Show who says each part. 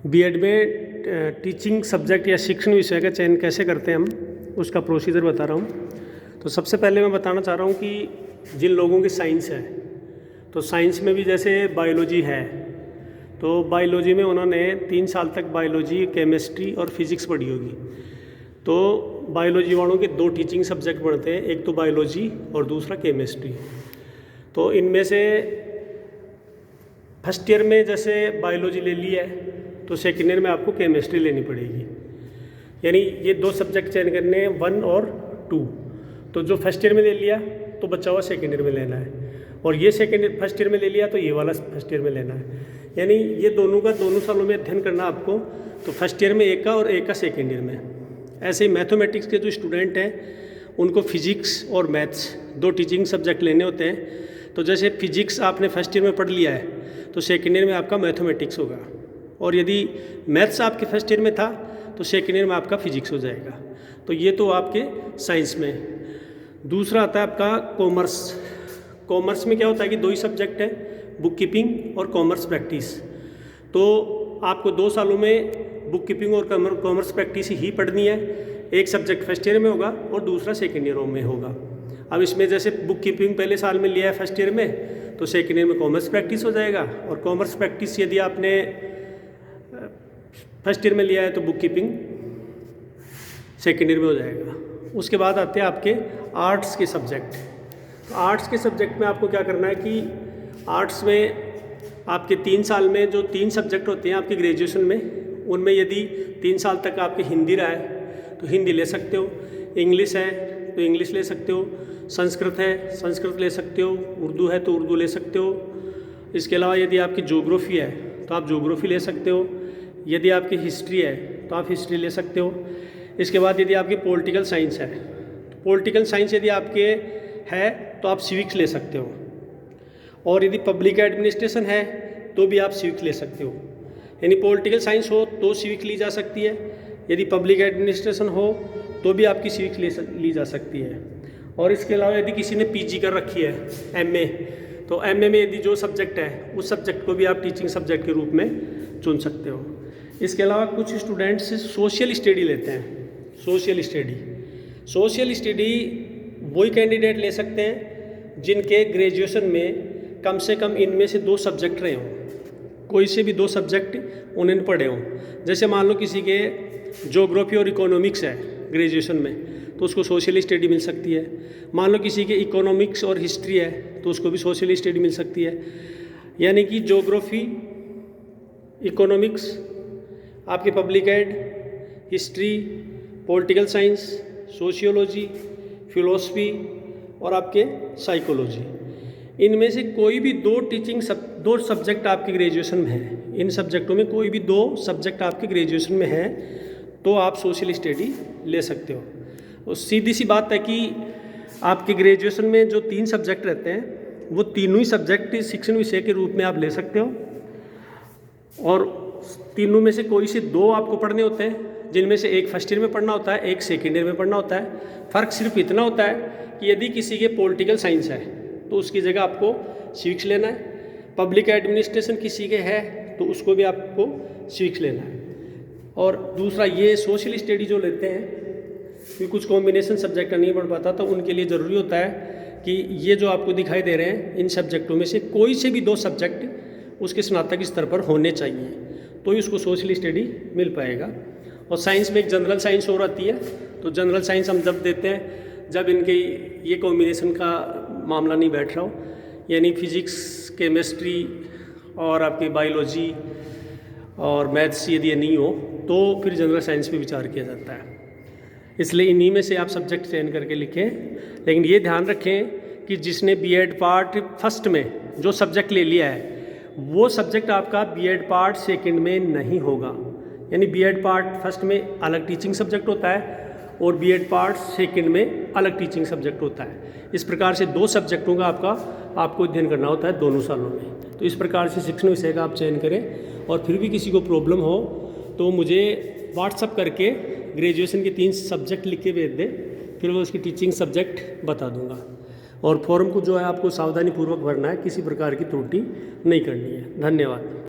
Speaker 1: BEd में teaching subject या शिक्षण विषय का चयन कैसे करते हैं हम, उसका प्रोसीजर बता रहा हूँ। तो सबसे पहले मैं बताना चाह रहा हूँ कि जिन लोगों की साइंस है, तो साइंस में भी जैसे बायोलॉजी है, तो बायोलॉजी में उन्होंने 3 साल तक बायोलॉजी, केमिस्ट्री और फिज़िक्स पढ़ी होगी। तो बायोलॉजी वालों के 2 टीचिंग सब्जेक्ट पढ़ते हैं, एक तो बायोलॉजी और दूसरा केमिस्ट्री। तो इनमें से फर्स्ट ईयर में जैसे बायोलॉजी ले ली है, तो सेकेंड ईयर में आपको केमिस्ट्री लेनी पड़ेगी। यानी ये 2 सब्जेक्ट चयन करने हैं, 1 और 2। तो जो फर्स्ट ईयर में ले लिया तो बचा हुआ सेकेंड ईयर में लेना है, और ये फर्स्ट ईयर में ले लिया तो ये वाला फर्स्ट ईयर में लेना है। यानी ये दोनों का दोनों सालों में अध्ययन करना आपको, तो फर्स्ट ईयर में एक का और एक का सेकेंड ईयर में। ऐसे ही मैथमेटिक्स के जो स्टूडेंट हैं उनको फिजिक्स और मैथ्स 2 टीचिंग सब्जेक्ट लेने होते हैं। तो जैसे फिजिक्स आपने फर्स्ट ईयर में पढ़ लिया है, तो सेकेंड ईयर में आपका मैथमेटिक्स होगा, और यदि मैथ्स आपके फर्स्ट ईयर में था तो सेकेंड ईयर में आपका फिजिक्स हो जाएगा। तो ये तो आपके साइंस में। दूसरा आता है आपका कॉमर्स। कॉमर्स में क्या होता है कि 2 ही सब्जेक्ट है, बुक कीपिंग और कॉमर्स प्रैक्टिस। तो आपको 2 सालों में बुक कीपिंग और कॉमर्स प्रैक्टिस ही पढ़नी है। एक सब्जेक्ट फर्स्ट ईयर में होगा और दूसरा सेकेंड ईयर में होगा। अब इसमें जैसे बुक कीपिंग पहले साल में लिया है फर्स्ट ईयर में, तो सेकेंड ईयर में कॉमर्स प्रैक्टिस हो जाएगा। और कॉमर्स प्रैक्टिस यदि आपने फर्स्ट ईयर में लिया है तो बुक कीपिंग सेकेंड ईयर में हो जाएगा। उसके बाद आते हैं आपके आर्ट्स के सब्जेक्ट। तो आर्ट्स के सब्जेक्ट में आपको क्या करना है कि आर्ट्स में आपके 3 साल में जो 3 सब्जेक्ट होते हैं आपके ग्रेजुएशन में, उनमें यदि 3 साल तक आपकी हिंदी रहा है तो हिंदी ले सकते हो, इंग्लिश है तो इंग्लिश ले सकते हो, संस्कृत है संस्कृत ले सकते हो, उर्दू है तो उर्दू ले सकते हो। इसके अलावा यदि आपकी ज्योग्राफी है तो आप ज्योग्राफी ले सकते हो, यदि आपकी हिस्ट्री है तो आप हिस्ट्री ले सकते हो। इसके बाद यदि आपकी पॉलिटिकल साइंस है, तो पॉलिटिकल साइंस यदि आपके है तो आप सिविक्स ले सकते हो, और यदि पब्लिक एडमिनिस्ट्रेशन है तो भी आप सिविक्स ले सकते हो। यानी पॉलिटिकल साइंस हो तो सिविक्स ली जा सकती है, यदि पब्लिक एडमिनिस्ट्रेशन हो तो भी आपकी सिविक्स ली जा सकती है। और इसके अलावा यदि किसी ने पीजी कर रखी है, एमए, तो एमए में यदि जो सब्जेक्ट है उस सब्जेक्ट को भी आप टीचिंग सब्जेक्ट के रूप में चुन सकते हो। इसके अलावा कुछ स्टूडेंट्स सोशल स्टडी लेते हैं। सोशल स्टडी वही कैंडिडेट ले सकते हैं जिनके ग्रेजुएशन में कम से कम इनमें से 2 सब्जेक्ट रहे हों, कोई से भी 2 सब्जेक्ट उन्होंने पढ़े हों। जैसे मान लो किसी के ज्योग्राफी और इकोनॉमिक्स है ग्रेजुएशन में, तो उसको सोशल स्टडी मिल सकती है। मान लो किसी के इकोनॉमिक्स और हिस्ट्री है तो उसको भी सोशल स्टडी मिल सकती है। यानी कि ज्योग्राफी, इकोनॉमिक्स, आपके public ad, history, political science, sociology, philosophy और आपके साइकोलॉजी, इनमें से कोई भी 2 सब्जेक्ट आपके ग्रेजुएशन में है। इन सब्जेक्टों में कोई भी 2 सब्जेक्ट आपके ग्रेजुएशन में है तो आप सोशल स्टडी ले सकते हो। और सीधी सी बात है कि आपके ग्रेजुएशन में जो 3 सब्जेक्ट रहते हैं वो तीनों ही सब्जेक्ट शिक्षण विषय के रूप में आप ले सकते हो, और तीनों में से कोई से 2 आपको पढ़ने होते हैं, जिनमें से एक फर्स्ट ईयर में पढ़ना होता है, एक सेकेंड ईयर में पढ़ना होता है। फ़र्क सिर्फ इतना होता है कि यदि किसी के पॉलिटिकल साइंस है तो उसकी जगह आपको सिविक्स लेना है, पब्लिक एडमिनिस्ट्रेशन किसी के है तो उसको भी आपको सिविक्स लेना है। और दूसरा ये सोशल स्टडी जो लेते हैं, कि कुछ कॉम्बिनेशन सब्जेक्ट नहीं पढ़ पाता, तो उनके लिए ज़रूरी होता है कि ये जो आपको दिखाई दे रहे हैं इन सब्जेक्टों में से कोई से भी 2 सब्जेक्ट उसके स्नातक स्तर पर होने चाहिए, तो ही उसको सोशल स्टडी मिल पाएगा। और साइंस में एक जनरल साइंस और आती है, तो जनरल साइंस हम जब देते हैं जब इनके ये कॉम्बिनेशन का मामला नहीं बैठ रहा हो, यानी फिजिक्स, केमिस्ट्री और आपके बायोलॉजी और मैथ्स यदि ये नहीं हो तो फिर जनरल साइंस पे विचार किया जाता है। इसलिए इन्हीं में से आप सब्जेक्ट चयन करके लिखें। लेकिन ये ध्यान रखें कि जिसने बीएड पार्ट फर्स्ट में जो सब्जेक्ट ले लिया है वो सब्जेक्ट आपका बीएड पार्ट सेकंड में नहीं होगा। यानी बीएड पार्ट फर्स्ट में अलग टीचिंग सब्जेक्ट होता है और बीएड पार्ट सेकंड में अलग टीचिंग सब्जेक्ट होता है। इस प्रकार से 2 सब्जेक्टों का आपको अध्ययन करना होता है दोनों सालों में। तो इस प्रकार से शिक्षण विषय का आप चयन करें, और फिर भी किसी को प्रॉब्लम हो तो मुझे व्हाट्सअप करके ग्रेजुएशन के 3 सब्जेक्ट लिख के भेज दें, फिर मैं उसकी टीचिंग सब्जेक्ट बता दूंगा। और फॉर्म को जो है आपको सावधानीपूर्वक भरना है, किसी प्रकार की त्रुटि नहीं करनी है। धन्यवाद।